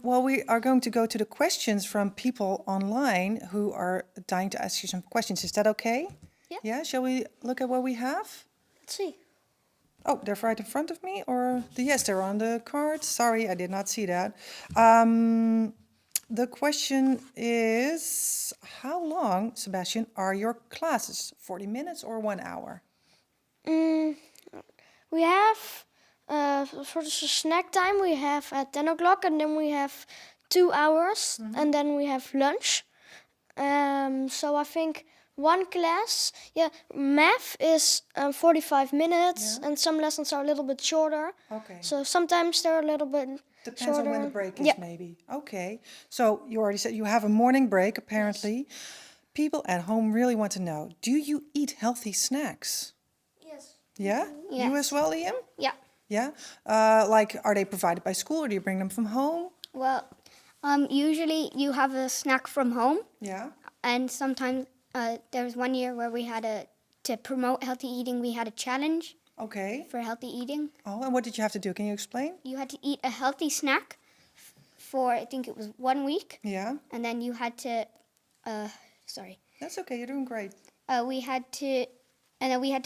Well, we are going to go to the questions from people online who are dying to ask you some questions. Is that okay? Yeah. Yeah, shall we look at what we have? Let's see. Oh, they're right in front of me, or yes, they're on the card. Sorry, I did not see that. The question is, how long, Sebastian, are your classes? 40 minutes or 1 hour? We have, for the snack time, we have at 10 o'clock, and then we have 2 hours, and then we have lunch. So I think one class, math is 45 minutes, and some lessons are a little bit shorter. Okay. So sometimes they're a little bit Depends shorter. on when the break is, maybe. Okay. So you already said you have a morning break, apparently. Yes. People at home really want to know, do you eat healthy snacks? Yes. Yeah? Yes. You as well, Liam? Yeah. Yeah? Like, are they provided by school, or do you bring them from home? Well, usually you have a snack from home. Yeah. And sometimes there was one year where we had to promote healthy eating, we had a challenge. Okay. For healthy eating. Oh, and what did you have to do? Can you explain? You had to eat a healthy snack for, I think it was 1 week. Yeah. And then you had to, sorry. That's okay, you're doing great. We had to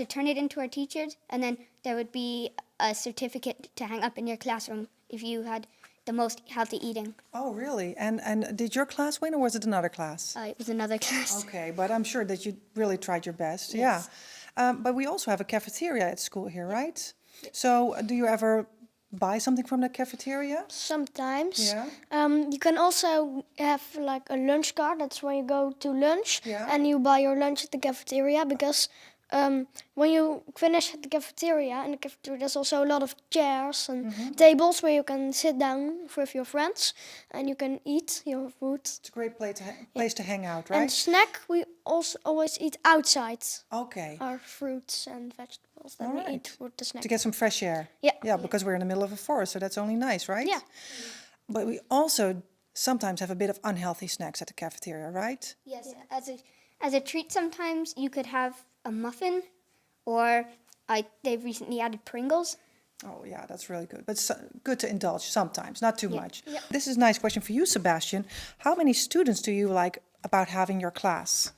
turn it into our teachers, and then there would be a certificate to hang up in your classroom if you had the most healthy eating. Oh, really? And did your class win, or was it another class? It was another class. Okay, but I'm sure that you really tried your best. Yes. Yeah. But we also have a cafeteria at school here, right? So do you ever buy something from the cafeteria? Sometimes. Yeah. You can also have like a lunch card. That's when you go to lunch, Yeah. and you buy your lunch at the cafeteria, because when you finish at the cafeteria, in the cafeteria there's also a lot of chairs and tables where you can sit down with your friends and you can eat your food. It's a great place to hang out, right? And snack we also always eat outside. Okay. Our fruits and vegetables that All we right. eat with the snack. To get some fresh air. Yeah. Yeah, because we're in the middle of a forest, so that's only nice, right? Yeah. But we also sometimes have a bit of unhealthy snacks at the cafeteria, right? Yes, as a treat sometimes you could have a muffin, or they've recently added Pringles. Oh, yeah, that's really good. But good to indulge sometimes, not too much. Yeah. This is a nice question for you, Sebastian. How many students do you like about having your class?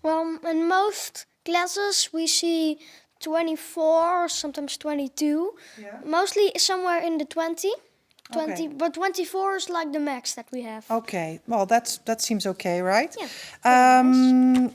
Well, in most classes we see 24, sometimes 22. Yeah. Mostly somewhere in the 20. Okay. But 24 is like the max that we have. Okay, well, that seems okay, right? Yeah. Nice.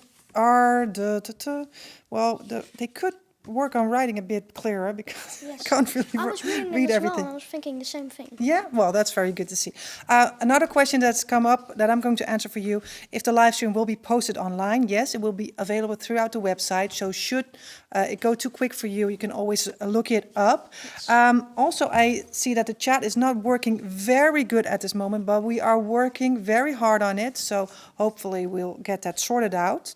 They could work on writing a bit clearer, because Yes. I can't really I was reading read it as everything. well. I was thinking the same thing. Yeah, well, that's very good to see. Another question that's come up that I'm going to answer for you. If the live stream will be posted online, yes, it will be available throughout the website. So should it go too quick for you, you can always look it up. Yes. Also, I see that the chat is not working very good at this moment, but we are working very hard on it. So hopefully we'll get that sorted out.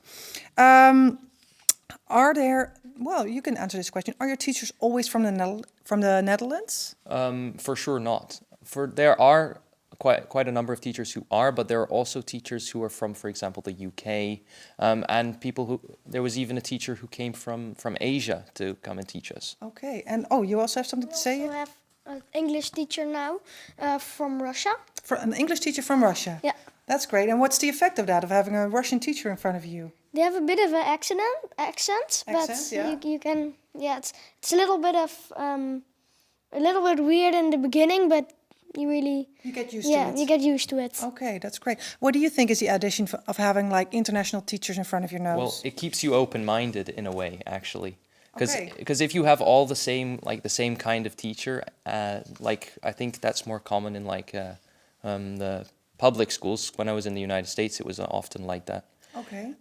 Well, you can answer this question. Are your teachers always from the Netherlands? For sure not. There are quite a number of teachers who are, but there are also teachers who are from, for example, the UK, and people who. There was even a teacher who came from Asia to come and teach us. Okay, and you also have something to say? We have an English teacher now from Russia. An English teacher from Russia? Yeah. That's great. And what's the effect of that, of having a Russian teacher in front of you? They have a bit of an accent, but yeah. you can, it's a little bit of, a little bit weird in the beginning, but you get used to it. Yeah, you get used to it. Okay, that's great. What do you think is the addition of having like international teachers in front of your nose? Well, it keeps you open-minded in a way, actually. Okay. Because if you have all the same kind of teacher, I think that's more common in the public schools. When I was in the United States, it was often like that. Okay.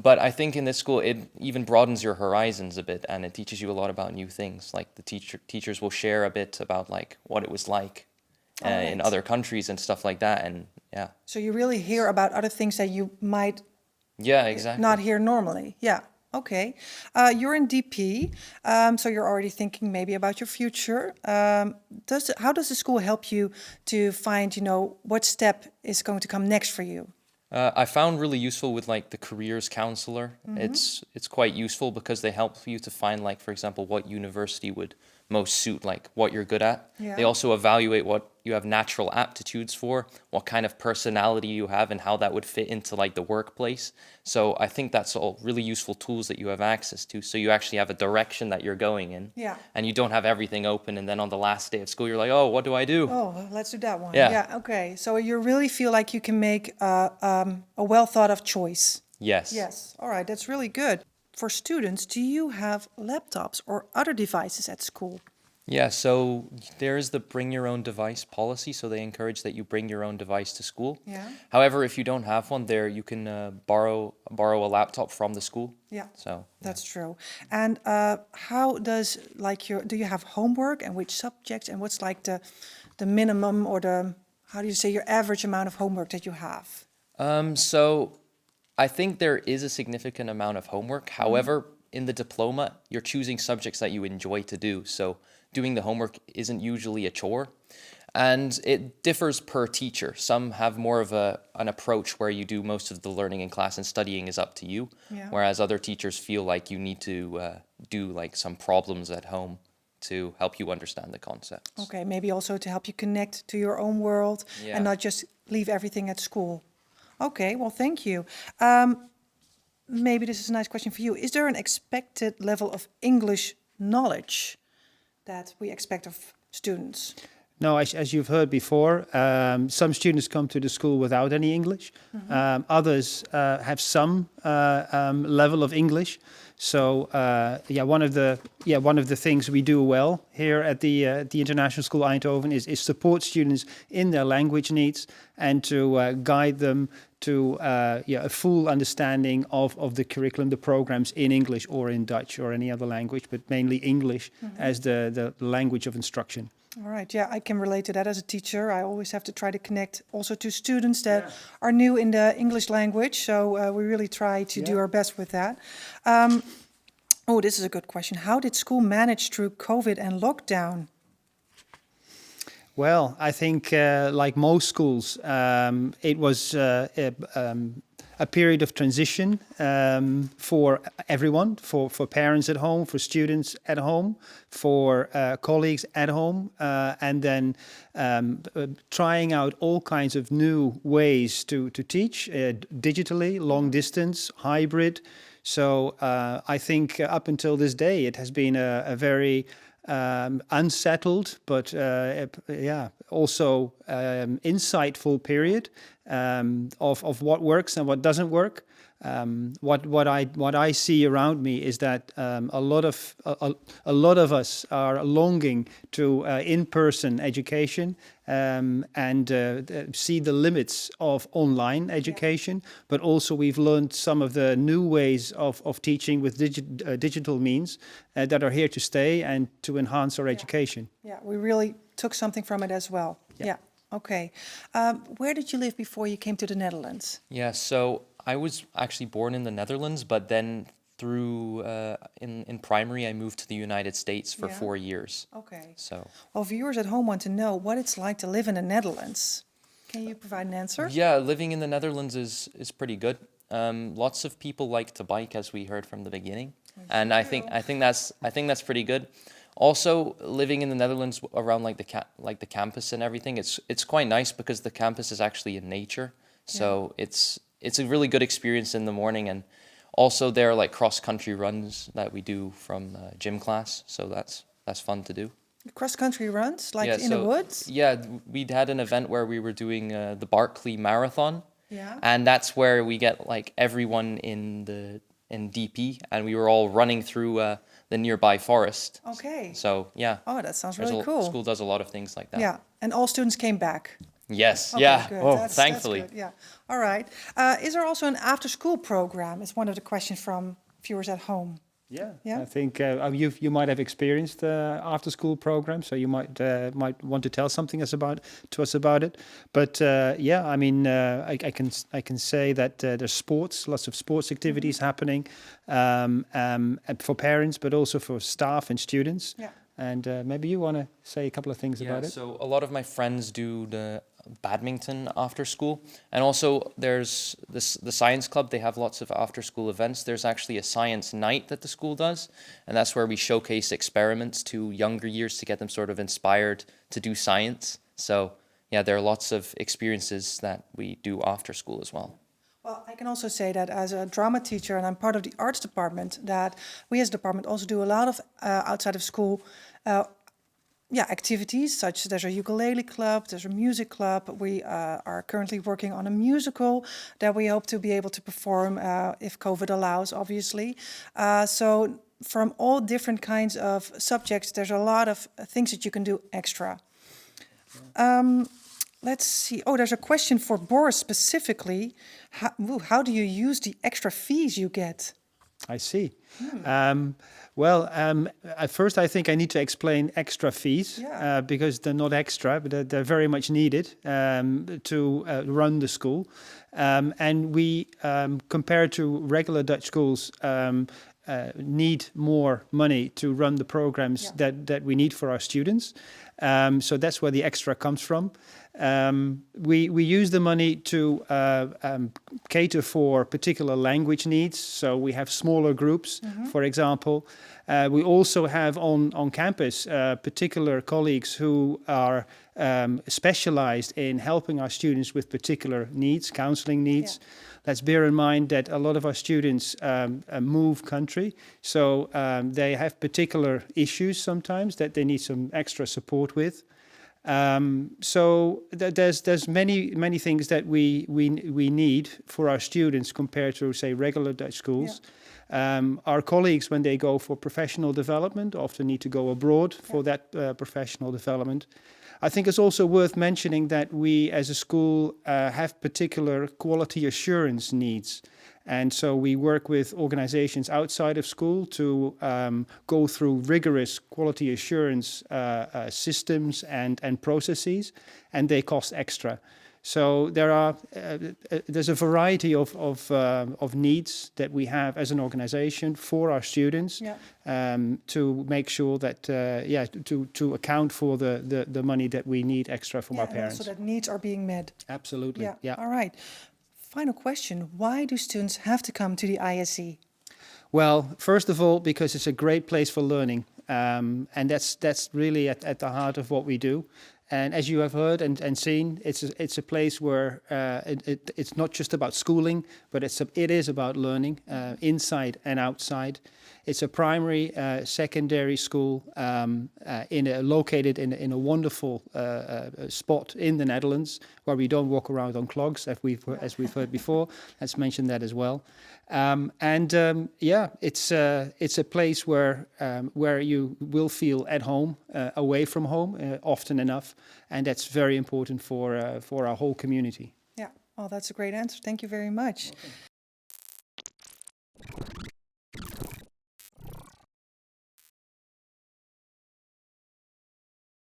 But I think in this school, it even broadens your horizons a bit, and it teaches you a lot about new things. Like the teachers will share a bit about like what it was like in other countries and stuff like that, and yeah. So you really hear about other things that you might exactly not hear normally. Yeah. Okay. You're in DP, so you're already thinking maybe about your future. How does the school help you to find, what step is going to come next for you? I found really useful with like the careers counselor. It's quite useful because they help you to find, like, for example, what university would most suit like what you're good at. Yeah. They also evaluate you have natural aptitudes for, what kind of personality you have, and how that would fit into like the workplace. So I think that's all really useful tools that you have access to. So you actually have a direction that you're going in. Yeah. And you don't have everything open, and then on the last day of school, you're like, oh, what do I do? Oh, let's do that one. Yeah. Okay. So you really feel like you can make a well thought of choice. Yes. Yes. All right. That's really good. For students, do you have laptops or other devices at school? Yeah, so there is the bring your own device policy, so they encourage that you bring your own device to school. Yeah. However, if you don't have one, there you can borrow a laptop from the school. Yeah. So That's true. And how does do you have homework and which subjects and what's like the minimum or how do you say your average amount of homework that you have? So I think there is a significant amount of homework. However, in the diploma, you're choosing subjects that you enjoy to do. So doing the homework isn't usually a chore. And it differs per teacher. Some have more of an approach where you do most of the learning in class and studying is up to you. Yeah. Whereas other teachers feel like you need to do like some problems at home to help you understand the concepts. Okay, maybe also to help you connect to your own world Yeah. and not just leave everything at school. Okay, well, thank you. Maybe this is a nice question for you. Is there an expected level of English knowledge that we expect of students? No, as you've heard before, some students come to the school without any English. Others have some level of English. So one of the things we do well here at the International School Eindhoven is support students in their language needs and to guide them to a full understanding of the curriculum, the programs in English or in Dutch or any other language, but mainly English as the language of instruction. All right, yeah, I can relate to that as a teacher. I always have to try to connect also to students that are new in the English language. So we really try to do our best with that. This is a good question. How did school manage through COVID and lockdown? Well, I think like most schools, it was a period of transition for everyone, for parents at home, for students at home, for colleagues at home, and then trying out all kinds of new ways to teach digitally, long distance, hybrid. So I think up until this day, it has been a very unsettled, but also insightful period of what works and what doesn't work. What I see around me is that a lot of us are longing to in-person education and see the limits of online education, but also we've learned some of the new ways of teaching with digital means that are here to stay and to enhance our education. Yeah, we really took something from it as well. Yeah. Okay. Where did you live before you came to the Netherlands? Yeah, so I was actually born in the Netherlands, but then through in primary, I moved to the United States for 4 years. Okay. So Well, viewers at home want to know what it's like to live in the Netherlands. Can you provide an answer? yeah, living in the Netherlands is pretty good. Lots of people like to bike, as we heard from the beginning, and I think that's pretty good. Also, living in the Netherlands around like the campus and everything, it's quite nice because the campus is actually in nature, so it's a really good experience in the morning. And also there are like cross-country runs that we do from gym class, so that's fun to do. Cross-country runs, like Yeah, in the woods? Yeah, we'd had an event where we were doing the Barkley Marathon, Yeah. and that's where we get like everyone in DP, and we were all running through the nearby forest. Okay. So yeah. Oh, that sounds There's really cool. School does a lot of things like that. Yeah, and all students came back. Yes. Okay, yeah. good. Oh, That's thankfully. good. Yeah. All right. Is there also an after-school program? It's one of the questions from viewers at home. Yeah. I think you might have experienced after-school program, so you might want to tell something to us about it. But I mean, I can say that there's lots of sports activities happening for parents, but also for staff and students. Yeah. And maybe you want to say a couple of things about it. So a lot of my friends do the badminton after school, and also there's the science club. They have lots of after school events. There's actually a science night that the school does, and that's where we showcase experiments to younger years to get them sort of inspired to do science. So yeah, there are lots of experiences that we do after school as well. Well, I can also say that as a drama teacher, and I'm part of the arts department, that we as a department also do a lot of outside of school activities, such as there's a ukulele club, there's a music club. We are currently working on a musical that we hope to be able to perform if COVID allows, obviously. So from all different kinds of subjects, there's a lot of things that you can do extra. Let's see. Oh, there's a question for Boris specifically. How do you use the extra fees you get? I see. At first I think I need to explain extra fees because they're not extra, but they're very much needed to run the school. And we, compared to regular Dutch schools, need more money to run the programs that we need for our students. So that's where the extra comes from. We use the money to cater for particular language needs. So we have smaller groups, for example. We also have on campus particular colleagues who are specialized in helping our students with particular needs, counseling needs. Yeah. Let's bear in mind that a lot of our students move country, so they have particular issues sometimes that they need some extra support with. So there's many things that we need for our students compared to, say, regular Dutch schools. Yeah. Our colleagues, when they go for professional development, often need to go abroad for that professional development. I think it's also worth mentioning that we as a school have particular quality assurance needs. And so we work with organizations outside of school to go through rigorous quality assurance systems and processes, and they cost extra. So there's a variety of needs that we have as an organization for our students to make sure that to account for the money that we need extra from our parents. So that needs are being met. Absolutely. Yeah. All right. Final question: why do students have to come to the ISE? Well, first of all, because it's a great place for learning, and that's really at the heart of what we do. And as you have heard and seen, it's a place where it's not just about schooling, but it is about learning inside and outside. It's a primary, secondary school located in a wonderful spot in the Netherlands, where we don't walk around on clogs, as we've heard before. Let's mention that as well. It's a place where you will feel at home, away from home, often enough, and that's very important for our whole community. Yeah, well, that's a great answer. Thank you very much. Okay.